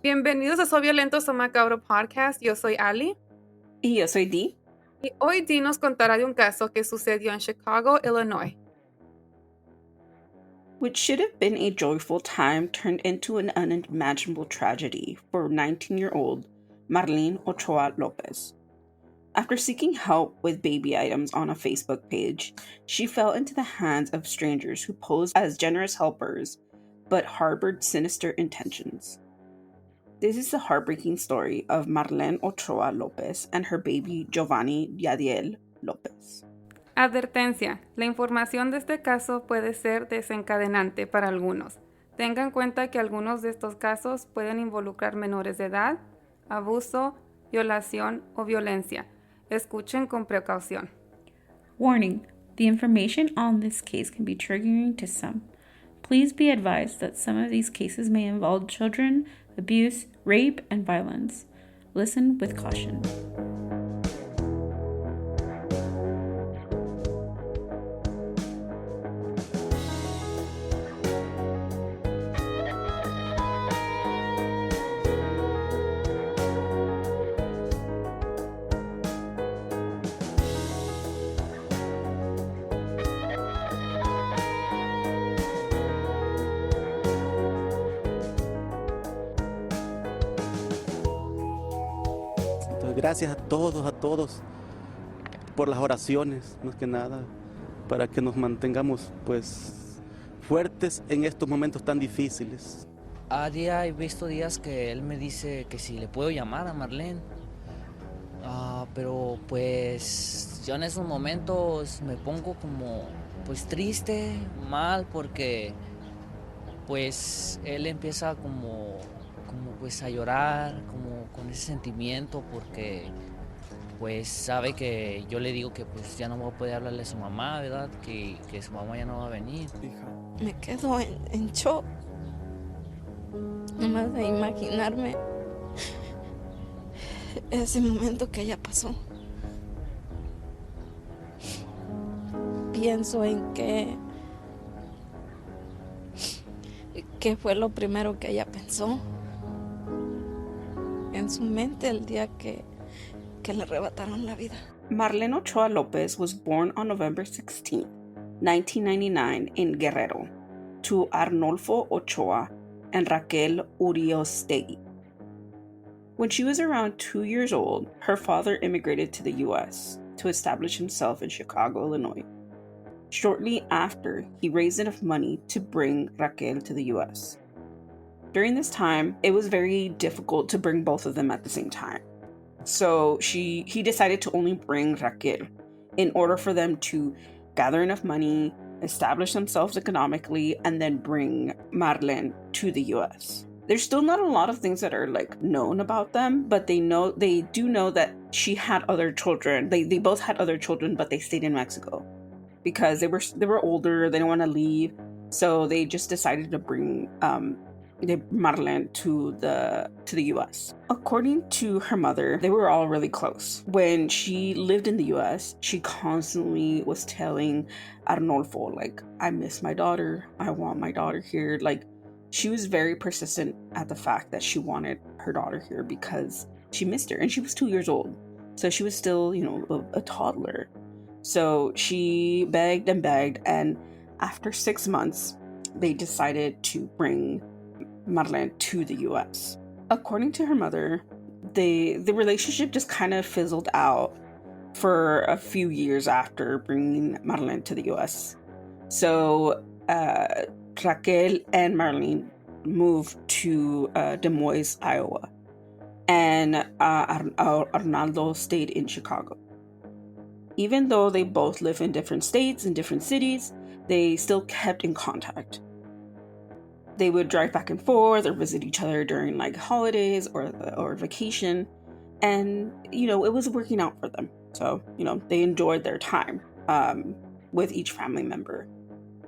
Bienvenidos a Soy Violento, Soy Macabro Podcast. Yo soy Ali. Y yo soy Dee. Y hoy Dee nos contará de un caso que sucedió en Chicago, Illinois. Which should have been a joyful time turned into an unimaginable tragedy for 19-year-old Marlen Ochoa-Lopez. After seeking help with baby items on a Facebook page, she fell into the hands of strangers who posed as generous helpers but harbored sinister intentions. This is the heartbreaking story of Marlen Ochoa-Lopez and her baby Yovanny Jadiel Lopez. Advertencia: la información de este caso puede ser desencadenante para algunos. Tengan en cuenta que algunos de estos casos pueden involucrar menores de edad, abuso, violación o violencia. Escuchen con precaución. Warning: the information on this case can be triggering to some. Please be advised that some of these cases may involve children, abuse, rape, and violence. Listen with caution. Gracias a todos por las oraciones, más que nada, para que nos mantengamos pues fuertes en estos momentos tan difíciles. He visto días que él me dice que si le puedo llamar a Marlen, pero pues yo en esos momentos me pongo como pues triste, mal, porque pues él empieza como pues a llorar, como con ese sentimiento, porque pues sabe que yo le digo que pues ya no voy a poder hablarle a su mamá, ¿verdad? Que su mamá ya no va a venir. Me quedo en shock, nomás de imaginarme ese momento que ella pasó. Pienso en qué fue lo primero que ella pensó en su mente el día que le arrebataron la vida. Marlen Ochoa-Lopez was born on November 16, 1999 in Guerrero to Arnolfo Ochoa and Raquel Uriostegui. When she was around 2 years old, her father immigrated to the U.S. to establish himself in Chicago, Illinois. Shortly after, he raised enough money to bring Raquel to the U.S. During this time, it was very difficult to bring both of them at the same time. So he decided to only bring Raquel in order for them to gather enough money, establish themselves economically, and then bring Marlen to the US. There's still not a lot of things that are known about them, but they do know that she had other children. They both had other children, but they stayed in Mexico because they were older, they didn't want to leave. So they just decided to bring Marlen to the US. According to her mother, they were all really close. When she lived in the US, she constantly was telling Arnolfo, I miss my daughter, I want my daughter here. She was very persistent at the fact that she wanted her daughter here because she missed her, and she was 2 years old, so she was still a toddler. So she begged and begged, and after 6 months they decided to bring Marlen to the US. According to her mother, the relationship just kind of fizzled out for a few years after bringing Marlen to the US. So Raquel and Marlen moved to Des Moines, Iowa, and Arnaldo stayed in Chicago. Even though they both live in different states and different cities, they still kept in contact. They would drive back and forth or visit each other during holidays or vacation. And, it was working out for them. So, they enjoyed their time with each family member.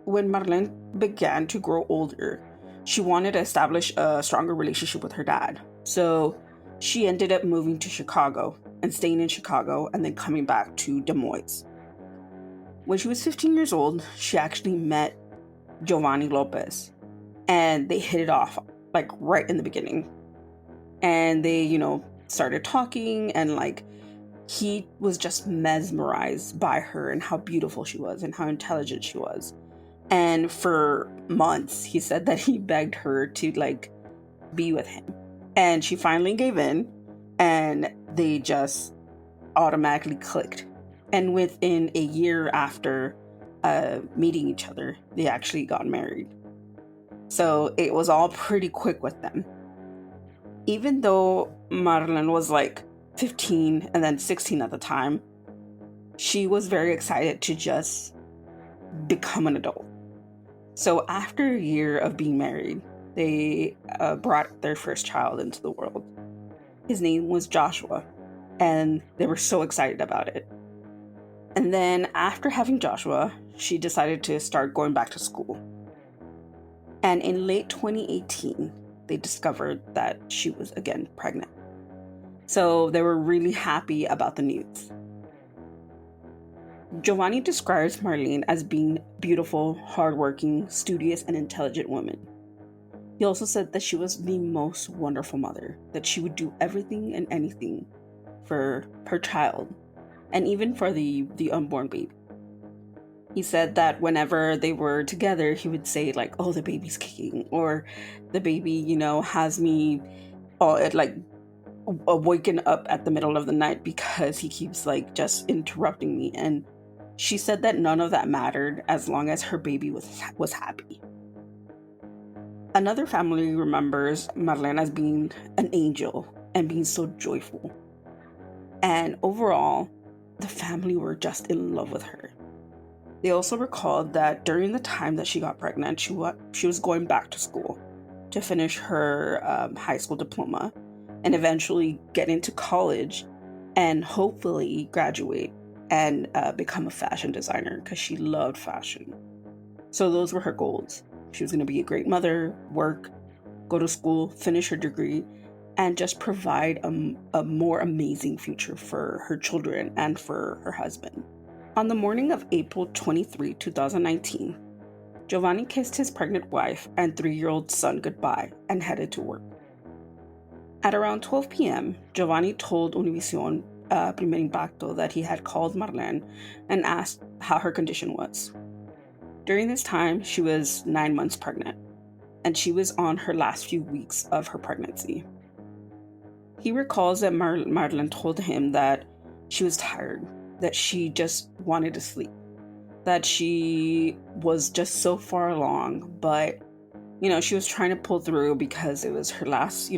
When Marlen began to grow older, she wanted to establish a stronger relationship with her dad. So she ended up moving to Chicago and staying in Chicago and then coming back to Des Moines. When she was 15 years old, she actually met Yovanny Lopez, and they hit it off right in the beginning. And they, started talking, and like he was just mesmerized by her and how beautiful she was and how intelligent she was. And for months, he said that he begged her to like be with him. And she finally gave in, and they just automatically clicked. And within a year after meeting each other, they actually got married. So it was all pretty quick with them. Even though Marlen was like 15 and then 16 at the time, she was very excited to just become an adult. So after a year of being married, they brought their first child into the world. His name was Joshua, and they were so excited about it. And then after having Joshua, she decided to start going back to school. And in late 2018, they discovered that she was again pregnant. So they were really happy about the news. Yovanny describes Marlen as being beautiful, hardworking, studious, and intelligent woman. He also said that she was the most wonderful mother, that she would do everything and anything for her child, and even for the unborn baby. He said that whenever they were together, he would say like, "Oh, the baby's kicking," or "The baby, has me waking up at the middle of the night because he keeps like just interrupting me." And she said that none of that mattered as long as her baby was happy. Another family remembers Marlen as being an angel and being so joyful. And overall, the family were just in love with her. They also recalled that during the time that she got pregnant, she was going back to school to finish her high school diploma and eventually get into college and hopefully graduate and become a fashion designer because she loved fashion. So those were her goals. She was going to be a great mother, work, go to school, finish her degree, and just provide a more amazing future for her children and for her husband. On the morning of April 23, 2019, Yovanny kissed his pregnant wife and 3-year-old son goodbye and headed to work. At around 12 p.m., Yovanny told Univision Primer Impacto that he had called Marlen and asked how her condition was. During this time, she was 9 months pregnant, and she was on her last few weeks of her pregnancy. He recalls that Marlen told him that she was tired, that she just wanted to sleep, that she was just so far along, but she was trying to pull through because it was her last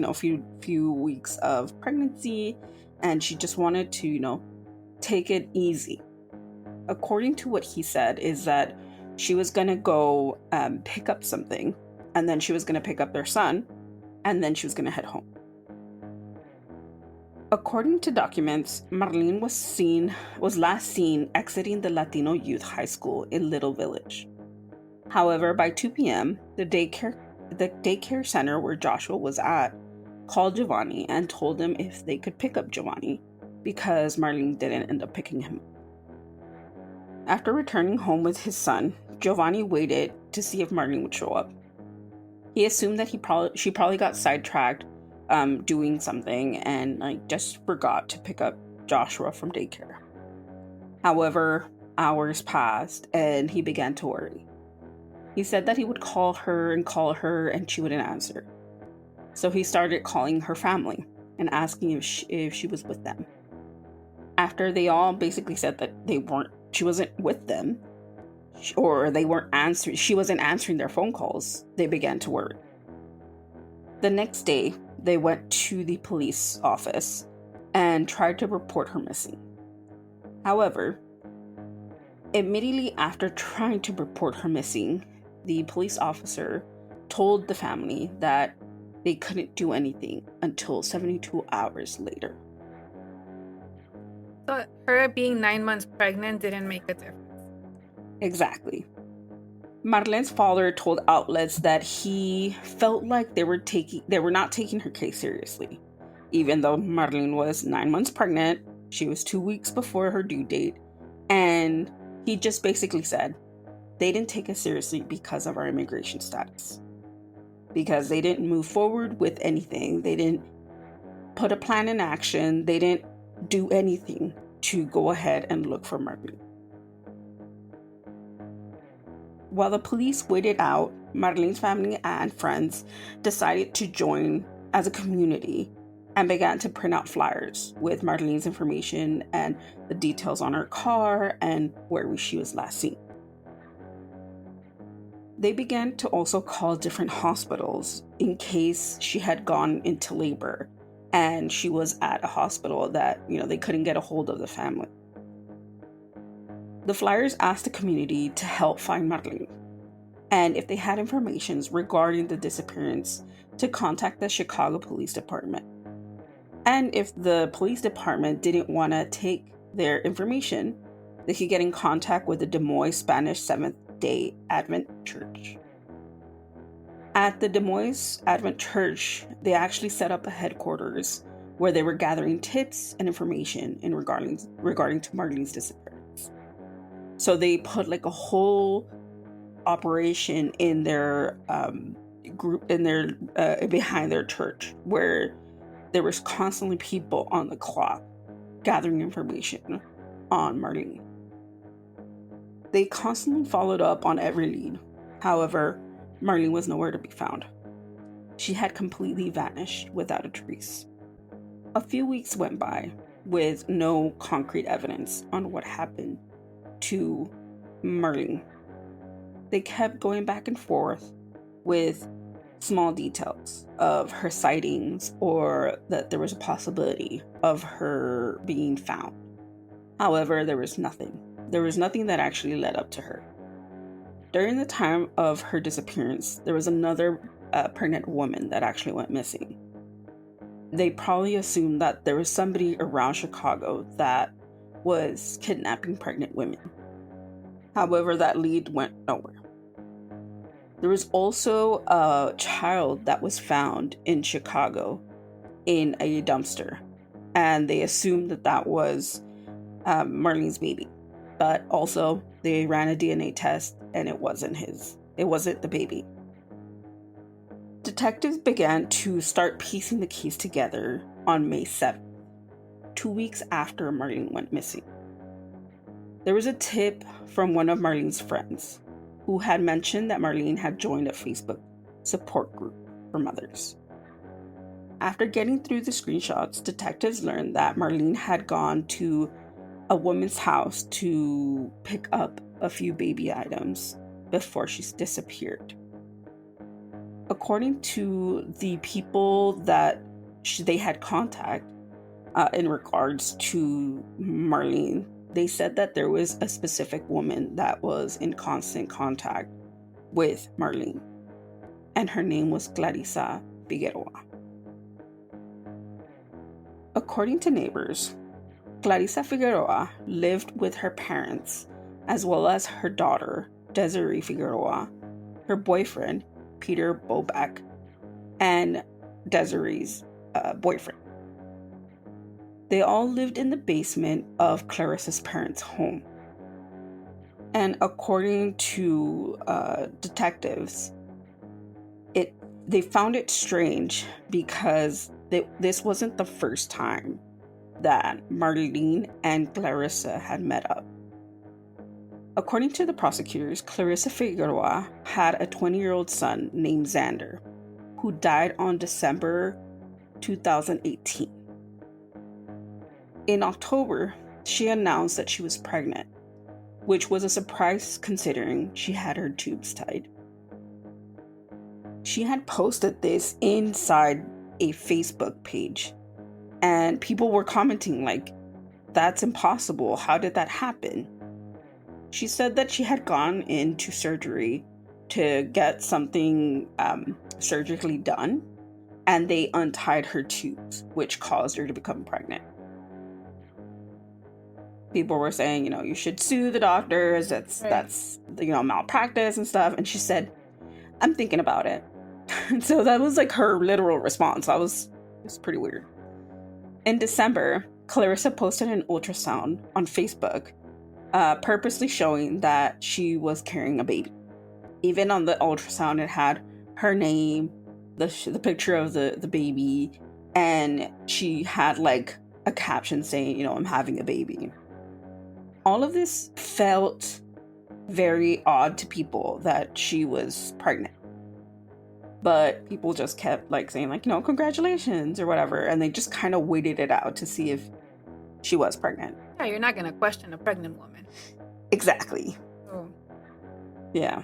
few weeks of pregnancy, and she just wanted to take it easy. According to what he said, is that she was gonna go pick up something, and then she was gonna pick up their son, and then she was gonna head home. According to documents, Marlen was last seen exiting the Latino Youth High School in Little Village. However, by 2 p.m., the daycare center where Joshua was at called Yovanny and told him if they could pick up Yovanny because Marlen didn't end up picking him. After returning home with his son, Yovanny waited to see if Marlen would show up. He assumed that she probably got sidetracked doing something and just forgot to pick up Joshua from daycare. However, hours passed and he began to worry. He said that he would call her and she wouldn't answer. So he started calling her family and asking if she was with them. After they all basically said that she wasn't with them, or she wasn't answering their phone calls, they began to worry. The next day, they went to the police office and tried to report her missing. However, immediately after trying to report her missing, the police officer told the family that they couldn't do anything until 72 hours later. So her being 9 months pregnant didn't make a difference. Exactly. Marlen's father told outlets that he felt like they were not taking her case seriously. Even though Marlen was 9 months pregnant, she was 2 weeks before her due date, and he just basically said, they didn't take us seriously because of our immigration status. Because they didn't move forward with anything. They didn't put a plan in action. They didn't do anything to go ahead and look for Marlen. While the police waited out, Marlen's family and friends decided to join as a community and began to print out flyers with Marlen's information and the details on her car and where she was last seen. They began to also call different hospitals in case she had gone into labor and she was at a hospital that, they couldn't get a hold of the family. The flyers asked the community to help find Marlen, and if they had information regarding the disappearance, to contact the Chicago Police Department. And if the police department didn't want to take their information, they could get in contact with the Des Moines Spanish Seventh-day Advent Church. At the Des Moines Advent Church, they actually set up a headquarters where they were gathering tips and information in regarding to Marlen's disappearance. So they put like a whole operation in their group, in their behind their church, where there was constantly people on the clock gathering information on Marlen. They constantly followed up on every lead. However, Marlen was nowhere to be found. She had completely vanished without a trace. A few weeks went by with no concrete evidence on what happened to Marlen. They kept going back and forth with small details of her sightings or that there was a possibility of her being found. However, there was nothing. There was nothing that actually led up to her. During the time of her disappearance, there was another pregnant woman that actually went missing. They probably assumed that there was somebody around Chicago that was kidnapping pregnant women. However, that lead went nowhere. There was also a child that was found in Chicago in a dumpster, and they assumed that was Marlen's baby. But also, they ran a DNA test, and it wasn't the baby. Detectives began to start piecing the case together on May 7th, 2 weeks after Marlen went missing. There was a tip from one of Marlen's friends who had mentioned that Marlen had joined a Facebook support group for mothers. After getting through the screenshots, detectives learned that Marlen had gone to a woman's house to pick up a few baby items before she disappeared. According to the people that they had contact in regards to Marlen, they said that there was a specific woman that was in constant contact with Marlen, and her name was Clarissa Figueroa. According to neighbors, Clarissa Figueroa lived with her parents, as well as her daughter, Desiree Figueroa, her boyfriend, Peter Bobak, and Desiree's boyfriend. They all lived in the basement of Clarissa's parents' home. And according to detectives, they found it strange because this wasn't the first time that Marlen and Clarissa had met up. According to the prosecutors, Clarissa Figueroa had a 20-year-old son named Xander, who died on December 2018. In October, she announced that she was pregnant, which was a surprise considering she had her tubes tied. She had posted this inside a Facebook page, and people were commenting like, "That's impossible. How did that happen?" She said that she had gone into surgery to get something surgically done, and they untied her tubes, which caused her to become pregnant. People were saying, you should sue the doctors. That's malpractice and stuff. And she said, "I'm thinking about it." So that was like her literal response. It was pretty weird. In December, Clarissa posted an ultrasound on Facebook, purposely showing that she was carrying a baby. Even on the ultrasound, it had her name, the picture of the baby, and she had like a caption saying, I'm having a baby. All of this felt very odd to people that she was pregnant. But people just kept like saying like, congratulations or whatever. And they just kind of waited it out to see if she was pregnant. Yeah, you're not going to question a pregnant woman. Exactly. Oh. Yeah.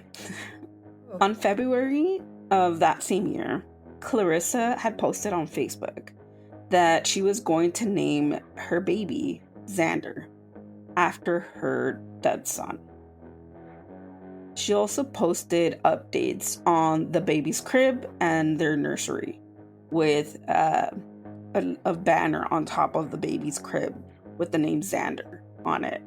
Oh. On February of that same year, Clarissa had posted on Facebook that she was going to name her baby Xander after her dead son. She also posted updates on the baby's crib and their nursery with a banner on top of the baby's crib with the name Xander on it.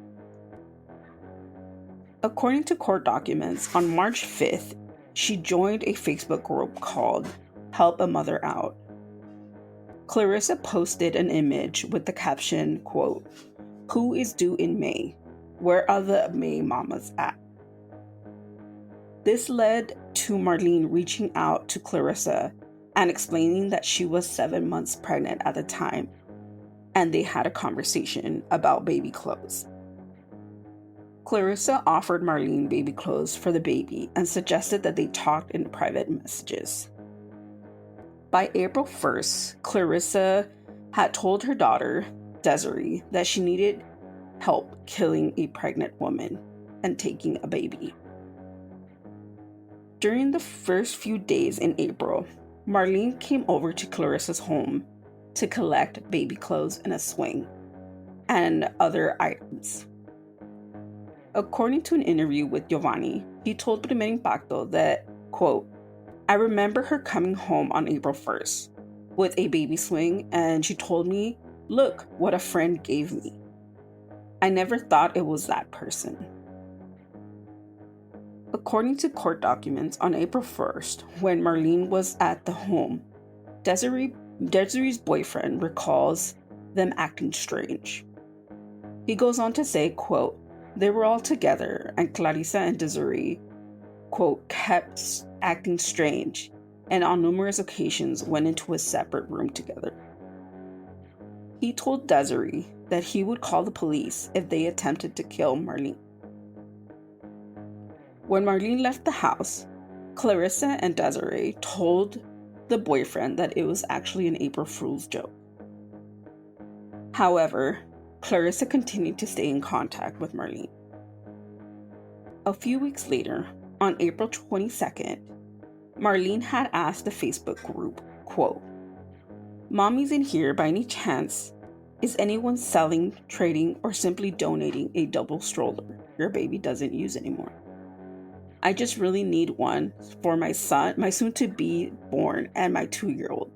According to court documents, on March 5th, she joined a Facebook group called Help a Mother Out. Clarissa posted an image with the caption, quote, "Who is due in May? Where are the May mamas at?" This led to Marlen reaching out to Clarissa and explaining that she was 7 months pregnant at the time, and they had a conversation about baby clothes. Clarissa offered Marlen baby clothes for the baby and suggested that they talked in private messages. By April 1st, Clarissa had told her daughter, Desiree, that she needed help killing a pregnant woman and taking a baby. During the first few days in April, Marlen came over to Clarissa's home to collect baby clothes in a swing and other items. According to an interview with Yovanny, he told Primer Impacto that, quote, "I remember her coming home on April 1st with a baby swing, and she told me, 'Look what a friend gave me.' I never thought it was that person." According to court documents, on April 1st, when Marlen was at the home, Desiree's boyfriend recalls them acting strange. He goes on to say, quote, "They were all together, and Clarissa and Desiree, quote, kept acting strange, and on numerous occasions went into a separate room together." He told Desiree that he would call the police if they attempted to kill Marlen. When Marlen left the house, Clarissa and Desiree told the boyfriend that it was actually an April Fool's joke. However, Clarissa continued to stay in contact with Marlen. A few weeks later, on April 22nd, Marlen had asked the Facebook group, quote, "Mommy's in here by any chance? Is anyone selling, trading, or simply donating a double stroller your baby doesn't use anymore? I just really need one for my son, my soon-to-be born, and my 2-year-old.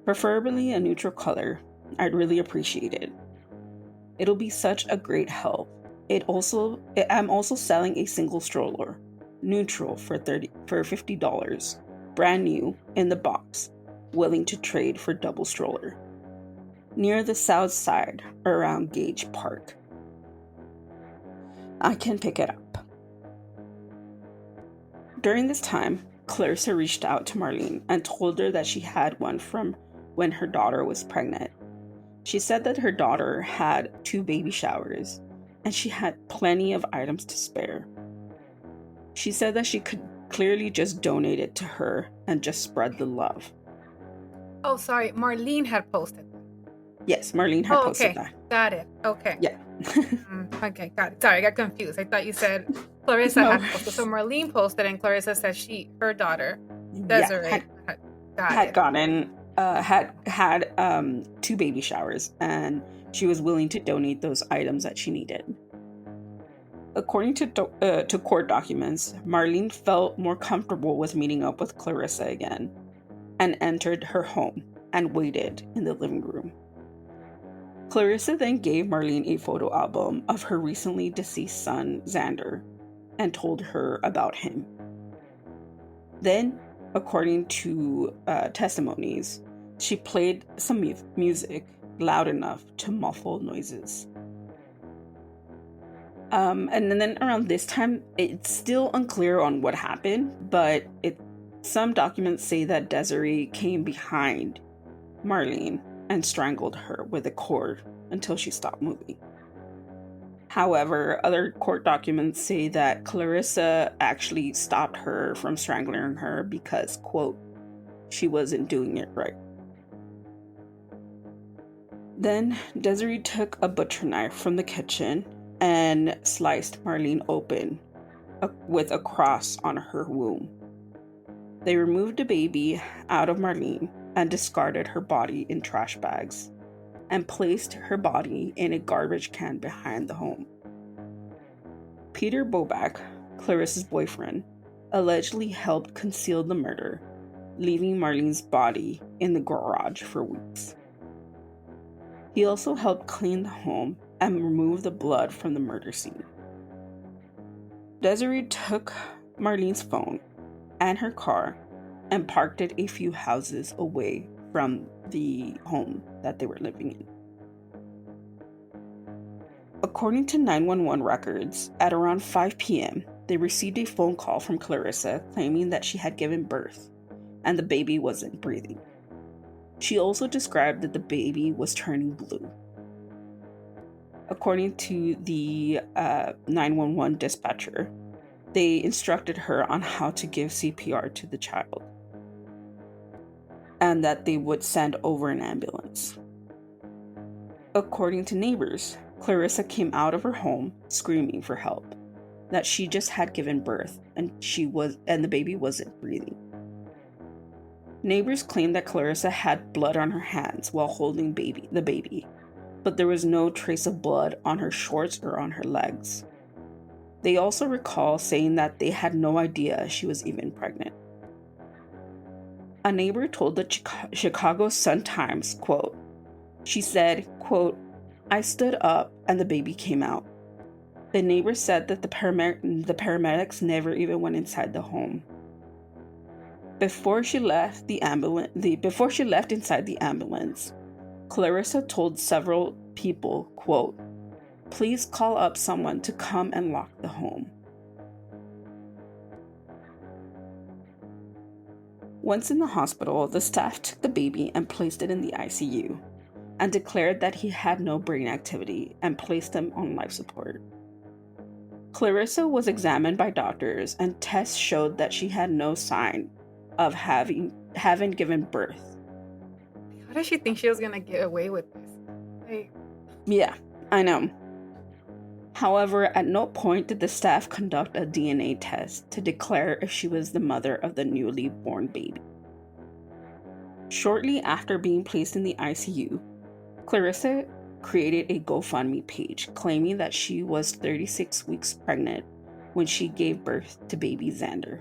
Preferably a neutral color. I'd really appreciate it. It'll be such a great help. I'm also selling a single stroller, neutral for $50, brand new, in the box, willing to trade for double stroller. Near the south side, around Gage Park. I can pick it up." During this time, Clarissa reached out to Marlen and told her that she had one from when her daughter was pregnant. She said that her daughter had 2 baby showers and she had plenty of items to spare. She said that she could clearly just donate it to her and just spread the love. Oh, sorry. Marlen had posted. Yes, Marlen had posted that. Got it. Okay. Yeah. Okay, got it. Sorry, I got confused. I thght you said Clarissa had posted. So Marlen posted and Clarissa said her daughter, Desiree, had gotten 2 baby showers and she was willing to donate those items that she needed. According to court documents, Marlen felt more comfortable with meeting up with Clarissa again and entered her home and waited in the living room. Clarissa then gave Marlen a photo album of her recently deceased son, Xander, and told her about him. Then, according to testimonies, she played some music loud enough to muffle noises. And then around this time, it's still unclear on what happened, but some documents say that Desiree came behind Marlen and strangled her with a cord until she stopped moving. However, other court documents say that Clarissa actually stopped her from strangling her because, quote, she wasn't doing it right. Then Desiree took a butcher knife from the kitchen and sliced Marlen open with a cross on her womb. They removed the baby out of Marlen and discarded her body in trash bags and placed her body in a garbage can behind the home. Peter Bobak, Clarissa's boyfriend, allegedly helped conceal the murder, leaving Marlen's body in the garage for weeks. He also helped clean the home and remove the blood from the murder scene. Desiree took Marlen's phone and her car and parked it a few houses away from the home that they were living in. According to 911 records, at around 5 p.m., they received a phone call from Clarissa claiming that she had given birth and the baby wasn't breathing. She also described that the baby was turning blue. According to the 911 dispatcher, they instructed her on how to give CPR to the child and that they would send over an ambulance. According to neighbors, Clarissa came out of her home screaming for help, that she just had given birth and the baby wasn't breathing. Neighbors claimed that Clarissa had blood on her hands while holding the baby, but there was no trace of blood on her shorts or on her legs. They also recall saying that they had no idea she was even pregnant. A neighbor told the Chicago Sun-Times, quote, she said, quote, I stood up and the baby came out. The neighbor said that the paramedics never even went inside the home. Before she left inside the ambulance, Clarissa told several people, quote, please call up someone to come and lock the home. Once in the hospital, the staff took the baby and placed it in the ICU and declared that he had no brain activity and placed him on life support. Clarissa was examined by doctors and tests showed that she had no sign of having given birth. How does she think she was gonna get away with this? Yeah, I know. However, at no point did the staff conduct a DNA test to declare if she was the mother of the newly born baby. Shortly after being placed in the ICU, Clarissa created a GoFundMe page claiming that she was 36 weeks pregnant when she gave birth to baby Xander.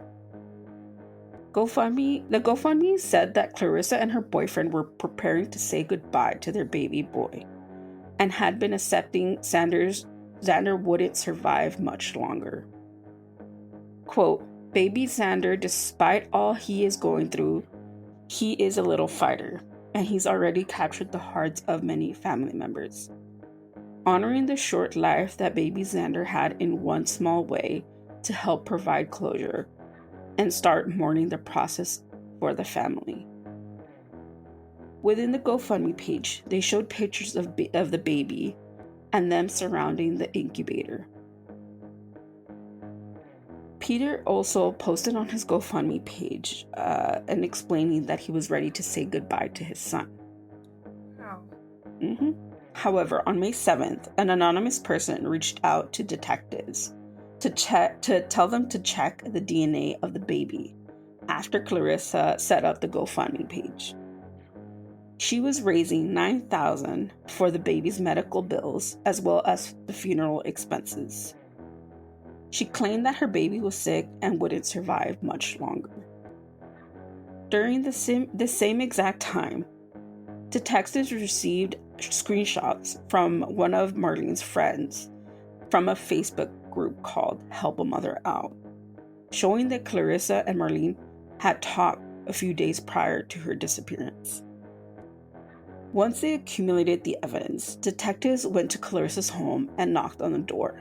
The GoFundMe said that Clarissa and her boyfriend were preparing to say goodbye to their baby boy and had been accepting Xander wouldn't survive much longer. Quote, baby Xander, despite all he is going through, he is a little fighter, and he's already captured the hearts of many family members. Honoring the short life that baby Xander had in one small way to help provide closure and start mourning the process for the family. Within the GoFundMe page, they showed pictures of the baby and them surrounding the incubator. Peter also posted on his GoFundMe page and explaining that he was ready to say goodbye to his son. Wow. However, on May 7th, an anonymous person reached out to detectives to tell them to check the DNA of the baby after Clarissa set up the GoFundMe page. She was raising $9,000 for the baby's medical bills as well as the funeral expenses. She claimed that her baby was sick and wouldn't survive much longer. During the same exact time, detectives received screenshots from one of Marlen's friends from a Facebook group called Help a Mother Out, showing that Clarissa and Marlen had talked a few days prior to her disappearance. Once they accumulated the evidence, detectives went to Clarissa's home and knocked on the door.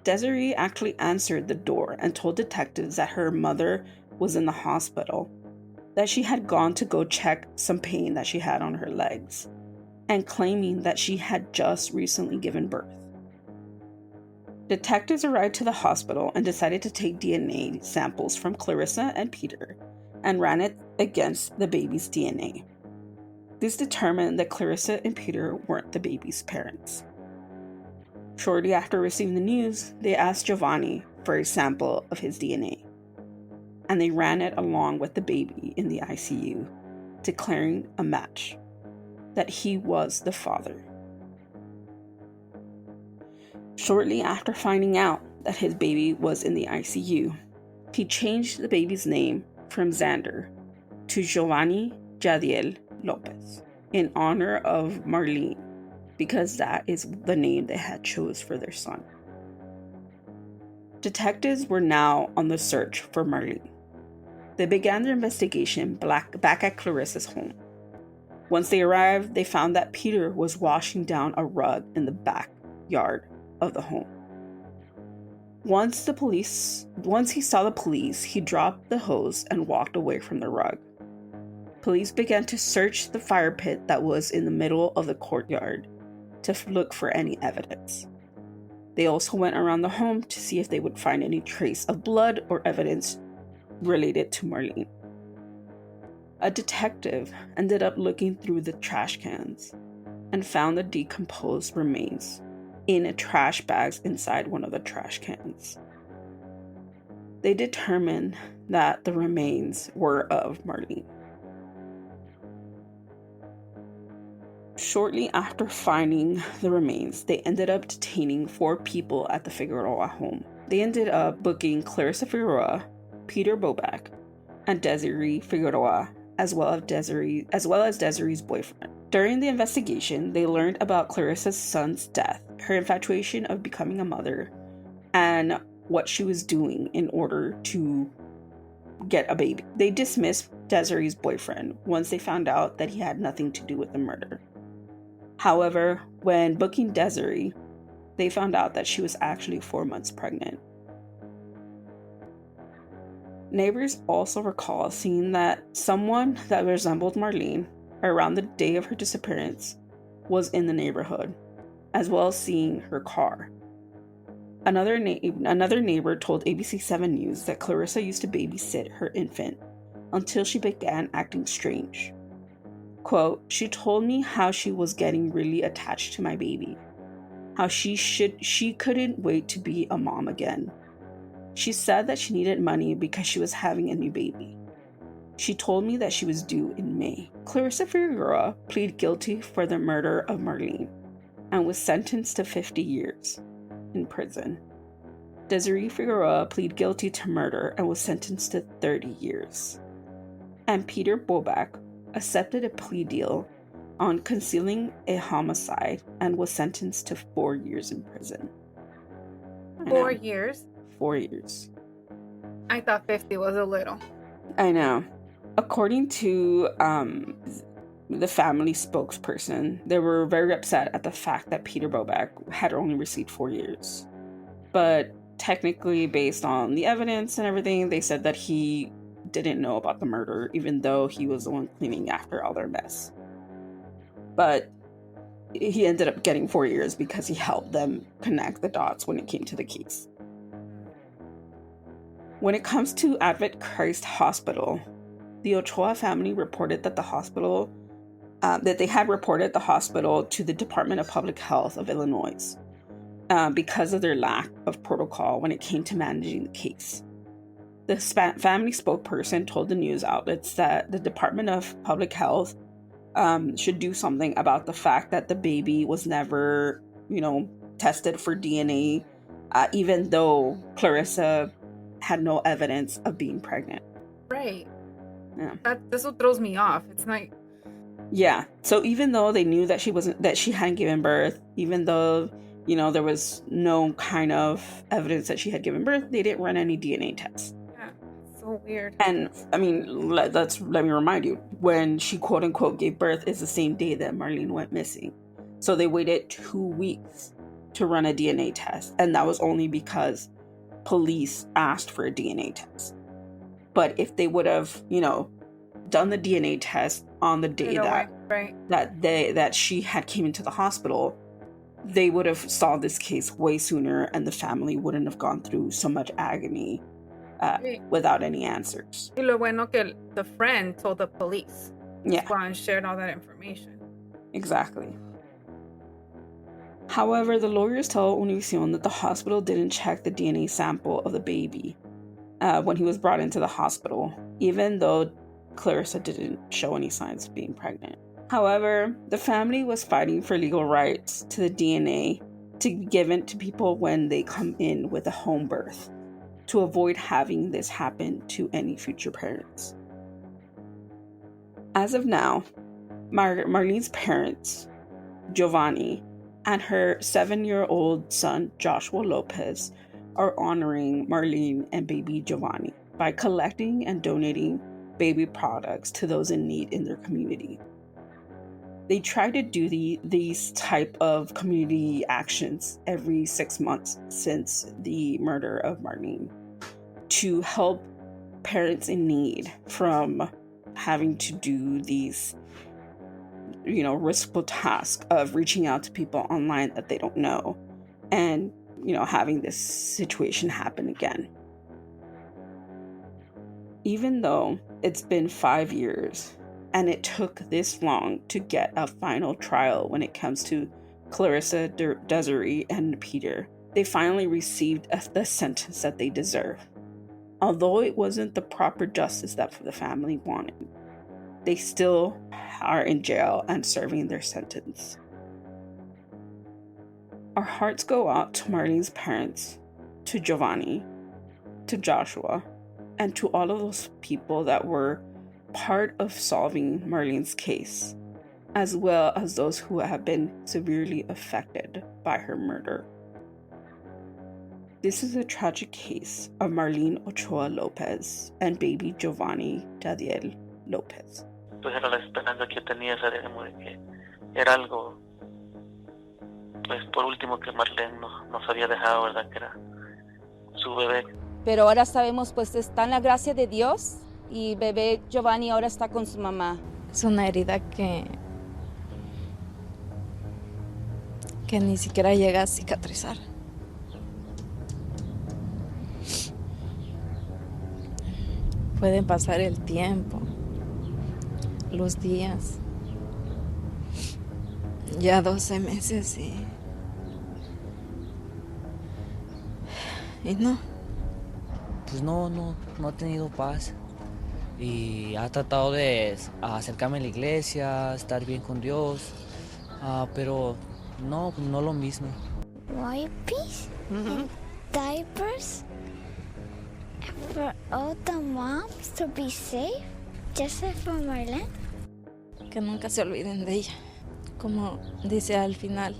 Desiree actually answered the door and told detectives that her mother was in the hospital that she had gone to go check some pain that she had on her legs, and claiming that she had just recently given birth. Detectives arrived to the hospital and decided to take DNA samples from Clarissa and Peter and ran it against the baby's DNA. This determined that Clarissa and Peter weren't the baby's parents. Shortly after receiving the news, they asked Yovanny for a sample of his DNA, and they ran it along with the baby in the ICU, declaring a match, that he was the father. Shortly after finding out that his baby was in the ICU, he changed the baby's name from Xander to Yovanny Jadiel Lopez in honor of Marlen, because that is the name they had chose for their son. Detectives were now on the search for Marlen. They began their investigation back at Clarissa's home. Once they arrived, they found that Peter was washing down a rug in the backyard of the home. Once he saw the police, he dropped the hose and walked away from the rug. Police began to search the fire pit that was in the middle of the courtyard to look for any evidence. They also went around the home to see if they would find any trace of blood or evidence related to Marlen. A detective ended up looking through the trash cans and found the decomposed remains in a trash bag inside one of the trash cans. They determined that the remains were of Marlen. Shortly after finding the remains, they ended up detaining 4 people at the Figueroa home. They ended up booking Clarissa Figueroa, Peter Boback, and Desiree Figueroa, as well as Desiree's boyfriend. During the investigation, they learned about Clarissa's son's death, her infatuation of becoming a mother, and what she was doing in order to get a baby. They dismissed Desiree's boyfriend once they found out that he had nothing to do with the murder. However, when booking Desiree, they found out that she was actually 4 months pregnant. Neighbors also recall seeing that someone that resembled Marlen around the day of her disappearance was in the neighborhood, as well as seeing her car. Another neighbor told ABC7 News that Clarissa used to babysit her infant until she began acting strange. Quote, "She told me how she was getting really attached to my baby, how she couldn't wait to be a mom again. She said that she needed money because she was having a new baby. She told me that she was due in May." Clarissa Figueroa pleaded guilty for the murder of Marlen and was sentenced to 50 years in prison. Desiree Figueroa pleaded guilty to murder and was sentenced to 30 years. And Peter Boback accepted a plea deal on concealing a homicide and was sentenced to 4 years in prison. 4 years? 4 years. I thought 50 was a little. I know. According to the family spokesperson, they were very upset at the fact that Peter Boback had only received 4 years. But technically, based on the evidence and everything, they said that he didn't know about the murder, even though he was the one cleaning after all their mess. But he ended up getting 4 years because he helped them connect the dots when it came to the case. When it comes to Advent Christ Hospital, the Ochoa family reported that they had reported the hospital to the Department of Public Health of Illinois because of their lack of protocol when it came to managing the case. The family spokesperson told the news outlets that the Department of Public Health should do something about the fact that the baby was never, tested for DNA, even though Clarissa had no evidence of being pregnant. Right. Yeah. That's what throws me off. It's like, yeah. So even though they knew that she hadn't given birth, even though there was no kind of evidence that she had given birth, they didn't run any DNA tests. Yeah, so weird. And I mean, let me remind you, when she quote unquote gave birth is the same day that Marlen went missing. So they waited 2 weeks to run a DNA test, and that was only because police asked for a DNA test. But if they would have, done the DNA test on the day that she had came into the hospital, they would have solved this case way sooner, and the family wouldn't have gone through so much agony without any answers. Y lo bueno que the friend told the police. Yeah. And shared all that information. Exactly. However, the lawyers tell Univision that the hospital didn't check the DNA sample of the baby when he was brought into the hospital, even though Clarissa didn't show any signs of being pregnant. However, the family was fighting for legal rights to the DNA to be given to people when they come in with a home birth, to avoid having this happen to any future parents. As of now, Marlene's parents, Yovanny, and her 7-year-old son, Joshua Lopez, are honoring Marlene and baby Yovanny by collecting and donating baby products to those in need in their community. They try to do these type of community actions every 6 months since the murder of Marlene, to help parents in need from having to do these, riskful task of reaching out to people online that they don't know, and, having this situation happen again. Even though it's been 5 years and it took this long to get a final trial when it comes to Clarissa, Desiree, and Peter, they finally received the sentence that they deserve. Although it wasn't the proper justice that the family wanted, they still are in jail and serving their sentence. Our hearts go out to Marlene's parents, to Yovanny, to Joshua, and to all of those people that were part of solving Marlene's case, as well as those who have been severely affected by her murder. This is a tragic case of Marlen Ochoa-Lopez and baby Yovanny Jadiel Lopez. Pues era la esperanza que yo tenía, sabemos de que era algo, pues por último que Marlen nos había dejado, ¿verdad? Que era su bebé. Pero ahora sabemos, pues está en la gracia de Dios y bebé Yovanny ahora está con su mamá. Es una herida que ni siquiera llega a cicatrizar. Pueden pasar el tiempo, los días, ya 12 meses y no. Pues no ha tenido paz y ha tratado de acercarme a la iglesia, estar bien con Dios, pero no lo mismo. Wipes, diapers, for all the moms to be safe, just for Marlen. Que nunca se olviden de ella. Como dice al final,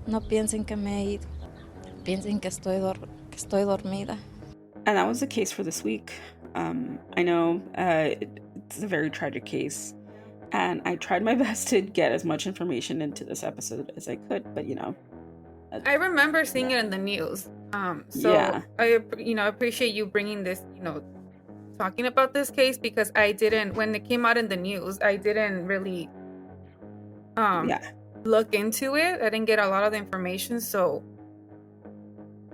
no piensen que me he ido, piensen que estoy dormida. And that was the case for this week. I know it's a very tragic case, and I tried my best to get as much information into this episode as I could, but I remember seeing it in the news. I appreciate you bringing this, talking about this case, because when it came out in the news, I didn't really look into it. I didn't get a lot of the information, so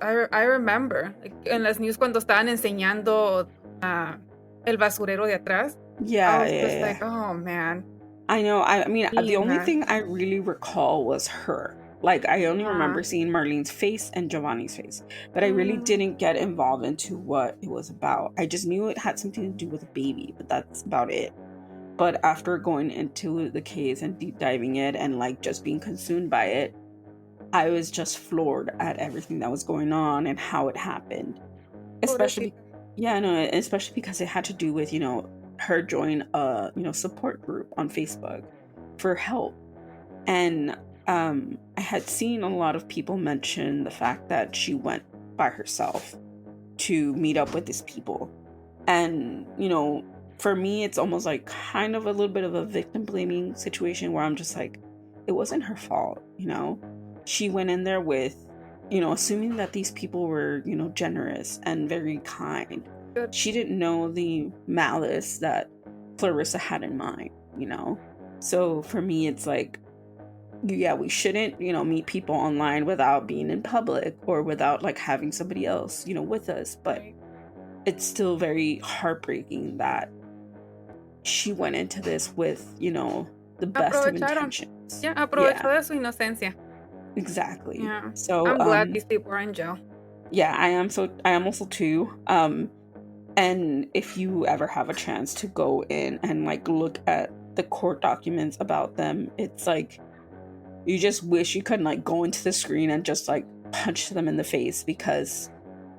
I remember en las news cuando estaban enseñando el basurero de atrás. I was just like, oh man. I know. I mean, the only thing I really recall was her. Like, I only remember seeing Marlene's face and Yovanny's face, but I really didn't get involved into what it was about. I just knew it had something to do with a baby, but that's about it. But after going into the case and deep diving it and just being consumed by it, I was just floored at everything that was going on and how it happened. Especially because it had to do with, her joining a, support group on Facebook for help. And I had seen a lot of people mention the fact that she went by herself to meet up with these people. And, for me, it's almost like kind of a little bit of a victim blaming situation where I'm just like, it wasn't her fault, She went in there with, assuming that these people were, generous and very kind. Good. She didn't know the malice that Clarissa had in mind, you know? So for me, it's like, yeah, we shouldn't, you know, meet people online without being in public or without like having somebody else, you know, with us. But it's still very heartbreaking that she went into this with, you know, the best of intentions. Yeah, aprovechó de su inocencia. Exactly. Yeah. So I'm glad these people are in jail. Yeah, I am also too. And if you ever have a chance to go in and like look at the court documents about them, it's like you just wish you could like go into the screen and just like punch them in the face, because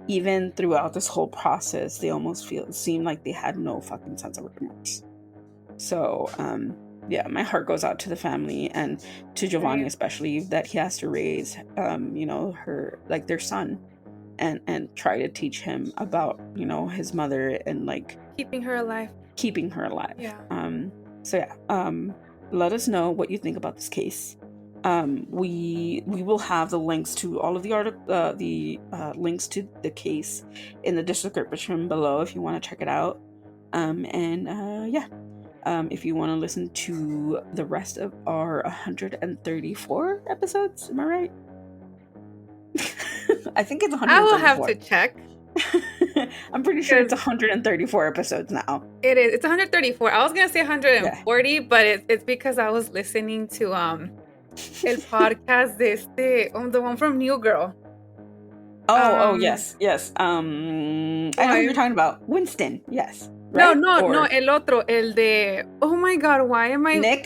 even throughout this whole process, they almost seem like they had no fucking sense of remorse. So, yeah, my heart goes out to the family and to Yovanny especially, that he has to raise, you know, their son, and try to teach him about, you know, his mother and like keeping her alive. Yeah. So yeah, let us know what you think about this case. We will have the links to all of the links to the case in the description below if you want to check it out. If you want to listen to the rest of our 134 episodes, am I right? I think it's 134. I will have to check. I'm pretty sure it's 134 episodes now. It is. It's 134. I was gonna say 140, but it's because I was listening to el podcast de the one from New Girl. Yes. I know what you're talking about. Winston, yes. Right? No, el otro, el de, oh my God, why am I? Nick?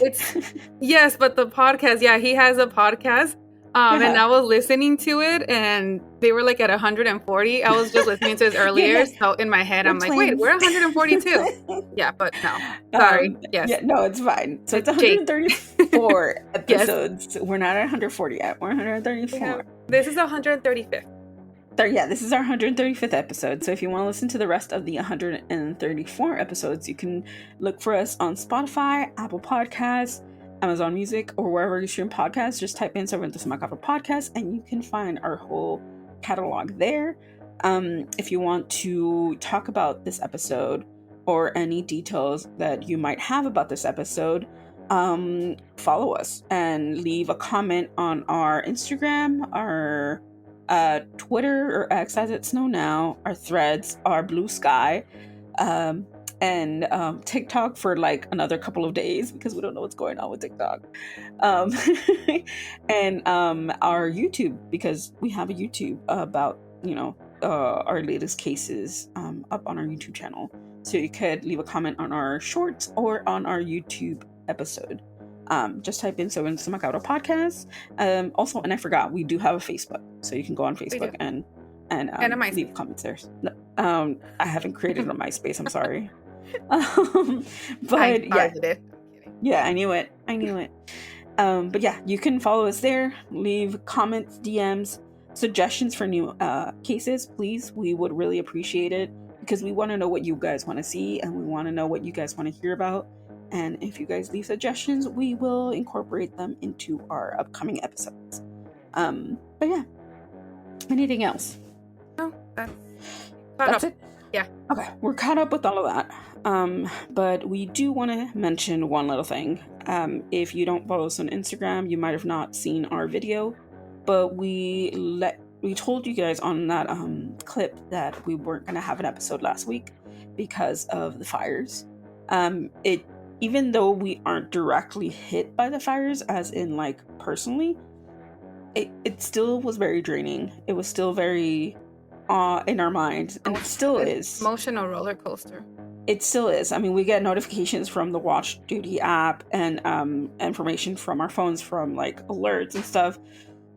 Yes, but the podcast, yeah, he has a podcast. And I was listening to it, and they were like at 140. I was just listening to it earlier, so in my head, I'm like, wait, we're 142. Yeah, but no. Sorry. Yes. Yeah, no, it's fine. So it's 134 episodes. Yes. We're not at 140 yet. We're 134. Yeah. This is 135th. Yeah, this is our 135th episode. So if you want to listen to the rest of the 134 episodes, you can look for us on Spotify, Apple Podcasts, Amazon Music, or wherever you stream podcasts. Just type in Serventes Macabro Podcast and you can find our whole catalog there. If you want to talk about this episode or any details that you might have about this episode, follow us and leave a comment on our Instagram, our Twitter, or X as it's known now, our Threads, our Blue Sky, and TikTok for like another couple of days because we don't know what's going on with TikTok, and our YouTube, because we have a YouTube about, you know, our latest cases up on our YouTube channel, so you could leave a comment on our shorts or on our YouTube episode. Just type in Serventes Macabro Podcast. Also, and I forgot, we do have a Facebook, so you can go on Facebook and a leave comments there. No, I haven't created a MySpace. I'm sorry. But yeah, I knew it. But yeah, you can follow us there. Leave comments, DMs, suggestions for new cases, please. We would really appreciate it, because we want to know what you guys want to see, and we want to know what you guys want to hear about. And if you guys leave suggestions, we will incorporate them into our upcoming episodes. But yeah, anything else? No, that's it. Yeah. Okay, we're caught up with all of that. But we do want to mention one little thing. If you don't follow us on Instagram, you might have not seen our video, but we told you guys on that clip that we weren't going to have an episode last week because of the fires. Even though we aren't directly hit by the fires, as in like personally, it still was very draining. It was still very in our minds, and it still is. Emotional roller coaster. It still is. I mean, we get notifications from the Watch Duty app and information from our phones from like alerts and stuff.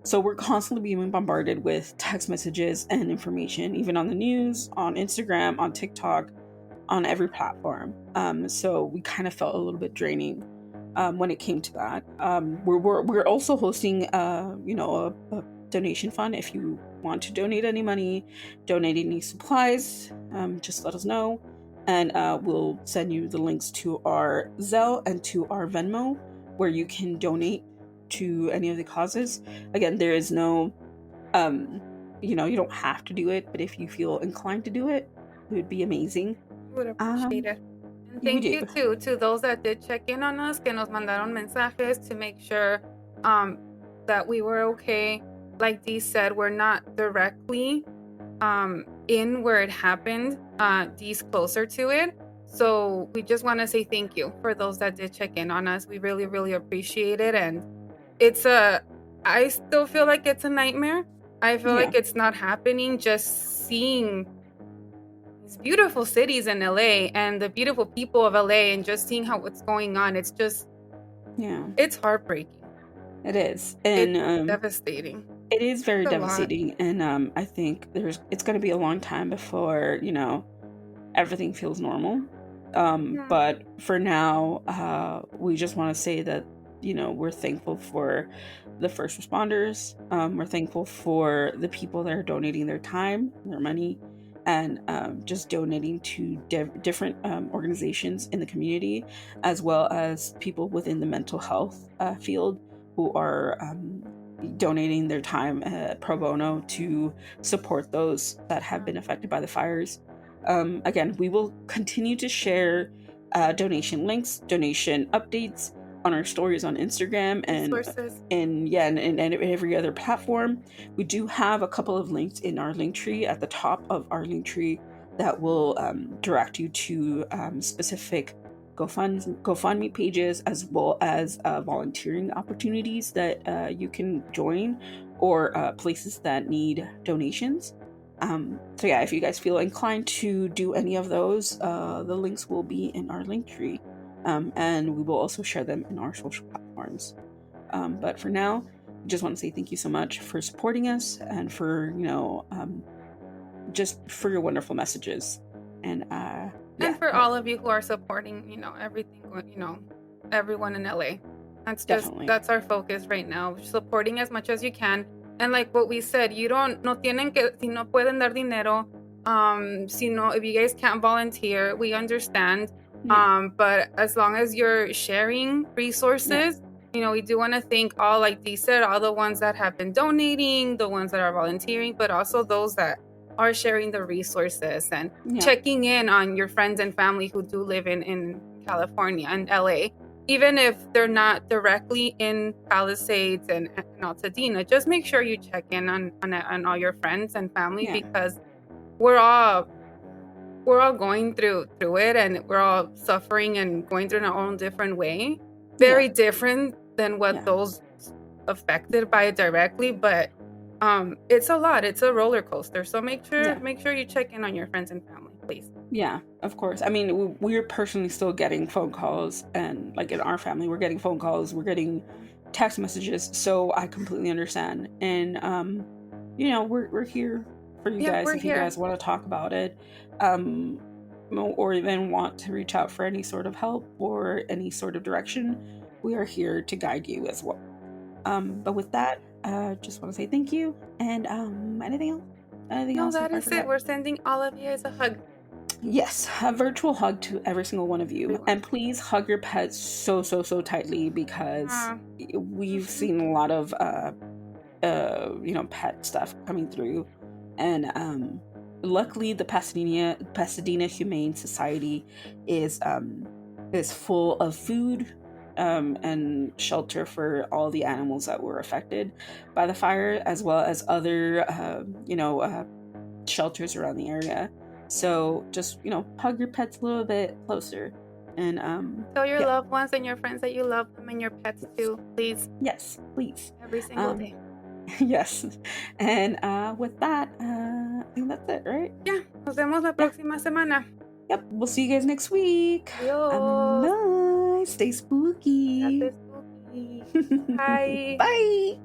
So we're constantly being bombarded with text messages and information, even on the news, on Instagram, on TikTok, on every platform. So we kind of felt a little bit draining when it came to that. We're also hosting a donation fund. If you want to donate any money, donate any supplies, just let us know, and we'll send you the links to our Zelle and to our Venmo, where you can donate to any of the causes. Again, there is no you don't have to do it, but if you feel inclined to do it, it would be amazing. Would appreciate it. Thank you to those that did check in on us, que nos mandaron mensajes to make sure that we were okay. Like Dee said, we're not directly in where it happened. Dee's closer to it. So we just want to say thank you for those that did check in on us. We really, really appreciate it. And I still feel like it's a nightmare. I feel like it's not happening. Just seeing these beautiful cities in LA and the beautiful people of LA and just seeing what's going on. It's just, it's heartbreaking. It is. And it's devastating. It is very devastating. And I think it's going to be a long time before, everything feels normal. But for now, we just want to say that, we're thankful for the first responders. We're thankful for the people that are donating their time, their money, and just donating to different organizations in the community, as well as people within the mental health field who are donating their time pro bono to support those that have been affected by the fires. Again, we will continue to share donation links, donation updates on our stories on Instagram and every other platform. We do have a couple of links in our link tree at the top of our link tree that will direct you to specific GoFundMe pages, as well as volunteering opportunities that you can join, or places that need donations. So if you guys feel inclined to do any of those, the links will be in our link tree, and we will also share them in our social platforms. But for now, I just want to say thank you so much for supporting us and for just for your wonderful messages, and for all of you who are supporting everything, everyone in LA. That's our focus right now, supporting as much as you can. And like what we said, si no pueden dar dinero, if you guys can't volunteer, we understand. But as long as you're sharing resources, we do want to thank all, like Dee said, all the ones that have been donating, the ones that are volunteering, but also those that are sharing the resources and checking in on your friends and family who do live in California and LA. Even if they're not directly in Palisades and Altadena, just make sure you check in on all your friends and family, because we're all going through it, and we're all suffering and going through in our own different way. Very different than what those affected by it directly, but it's a lot. It's a roller coaster. So make sure you check in on your friends and family, please. Yeah, of course. I mean, we're personally still getting phone calls, and like in our family, we're getting phone calls, we're getting text messages. So I completely understand. And, we're here for you guys if you guys want to talk about it, or even want to reach out for any sort of help or any sort of direction. We are here to guide you as well. But with that, just want to say thank you. And anything else? No, that is it. We're sending all of you guys a hug. Yes, a virtual hug to every single one of you. And please hug your pets so tightly, because we've seen a lot of pet stuff coming through. And luckily the Pasadena Humane Society is full of food and shelter for all the animals that were affected by the fire, as well as other shelters around the area. So just hug your pets a little bit closer, and tell your loved ones and your friends that you love them, and your pets too, please. Yes, please. Every single day. Yes. And with that, I think that's it, right? Yeah. Nos vemos la próxima semana. Yep. We'll see you guys next week. Adios. Bye. Stay spooky. Stay spooky. Bye. Bye.